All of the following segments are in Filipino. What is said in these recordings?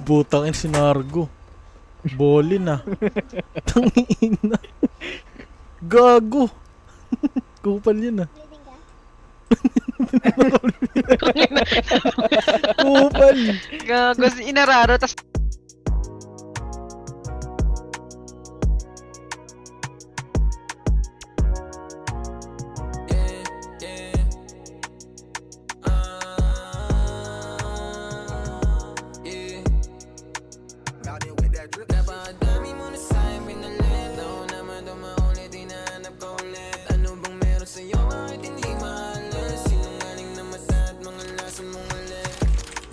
Butang in sinargo. Boli na. Tangina. Gago. Kupal yun ah. Kupal. Gago, inararo, tas Napadami mo na sa'yo pinalit. Ako naman dumaulit, hinahanap ka ulit. Ano bang meron sa'yo, bakit hindi maalas? Sinungaling na mata at mga lason mong ulit.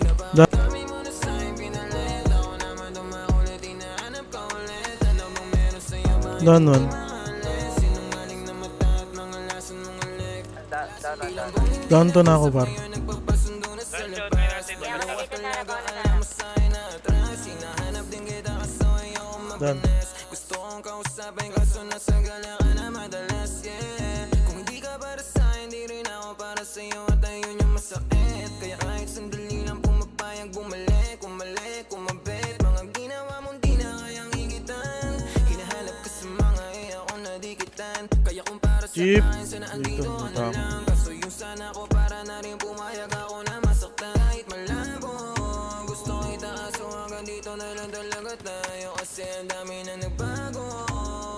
Napadami mo na sa'yo pinalit. Ako naman dumaulit, hinahanap ka ulit. Ano bang meron sa'yo, bakit hindi maalas? Sinungaling na mata at mga lason mong ulit. Down to na ako, par. Nagpapasundo na sa labas. Dalawa talaga alam mo sa'yo na atras. Hinahanap din kita kaso ayoko mapanas. Gusto kong kausapin kaso nasa gala ka na madalas, yeah. Kung hindi ka para sa'yo, hindi rin ako para sa'yo. At ayun yung masakit. Kaya kahit sandali lang pumapayag bumalik. Kumalik, kumabit. Mga ginawa mong di na kayang higitan. Hinahanap ka sa mga ako na dikitan. Kaya kung para sa akin, sana andito ka na lang. Kaso yung sana ko para na rin pumayag ako na masaktan kahit malabo. Gusto kita kaso hanggang dito na lang talaga tayo. Kasi ang dami na nagbago.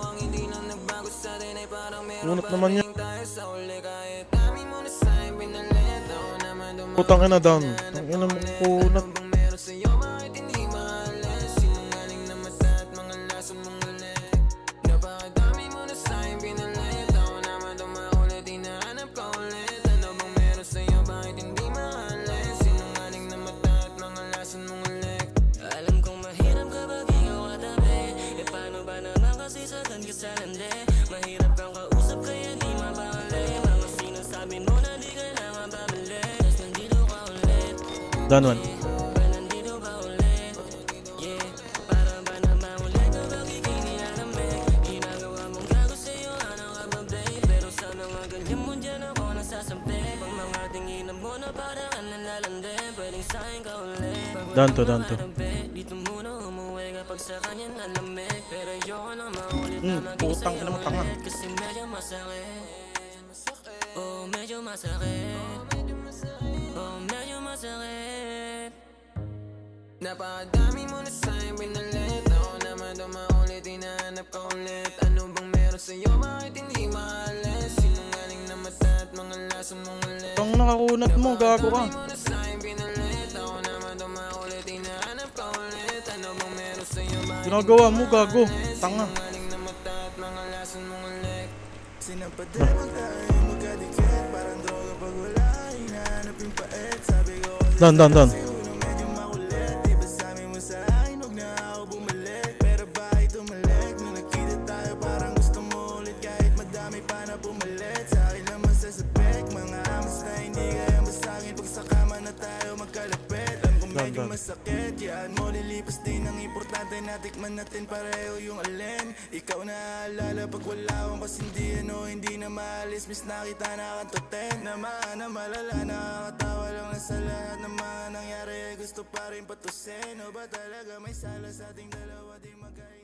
Ang hindi na nagbago sa atin ay parang meron pa rin tayo sa uli. Kahit dami mo na sa'yo pinalit. Ako naman Putang ina down. Ang ina mo kunat. bang meron sa'yo, bakit hindi maalas? Sinungaling na mata at mga lason mong ulit. Napakadami mo na sa'yo pinalit. Ako naman dumaulit, hinahanap ka ulit. Ano bang meron sa'yo, bakit hindi maalas? Sinungaling na mata at mga lason mong ulit. Alam kong mahirap kapag ikaw katabi. E paano ba naman kasi sagan ka sa landi? Mahirap kang kausap kaya di mapakali. Mga sinasabi mo na di kailangan babalik. Tas nandito ka ulit. Down one. Nandito ka ulit. Yeah. Para ba naman ulit kapag ika'y nilalamig? Ginagawa mong gago sa'yo, ano ka ba babe? Pero sa mga ganyan mo dyan ako nasasampi. Pag mga tinginan mo na parang ang nalalandi. Pwedeng sa'kin ka ulit. Down to, down to. Dito muna umuwi kapag sa kanya nalamig. Pero ayoko nang maulit na maging Putang sa'yo ina mo tanga. ulit. Kasi medyo masakit. Oh, medyo masakit. Oh, medyo masakit. Napadami mo na sa'yo pinalit. Ako naman dumaulit, hinahanap ka ulit. Ano bang meron sa'yo, bakit hindi maalas? Sinungaling na mata at mga lason mong ulit. Ang nakakunat mo, gago ka. Napadami mo na sa'yo pinalit. Ako naman dumaulit, hinahanap ka ulit. Ano bang meron sa'yo, bakit Ginagawa mo, gago. Tanga. sinungaling na mata at mga lason mong ulit. Sinapadabang tayo magkadikit. Parang droga pag wala, hinahanap yung pait. Sabi ko Down, down, down. uno medyo makulit. Di ba sabi mo sa akin, huwag na ako bumalik. Pero bakit tumalik? Nung nakita tayo parang gusto mo ulit. Kahit madami pa na pumalit. Sa akin naman sasabik. Mga amas na hindi kaya masangin. Pag sa kama na tayo magkalapit. Alam ko medyo masakit. Yan mo lilipas din. Ang importante natikman natin pareho yung alin. Ikaw na alala pag wala akong kasindihan o hindi na maalis. Miss nakita na kantoten. Naman na malala, nakakatawa lang na sa lahat ng mga nangyari. Gusto pa rin patusin. O ba talaga may sala sa ating dalawa, di magkaya.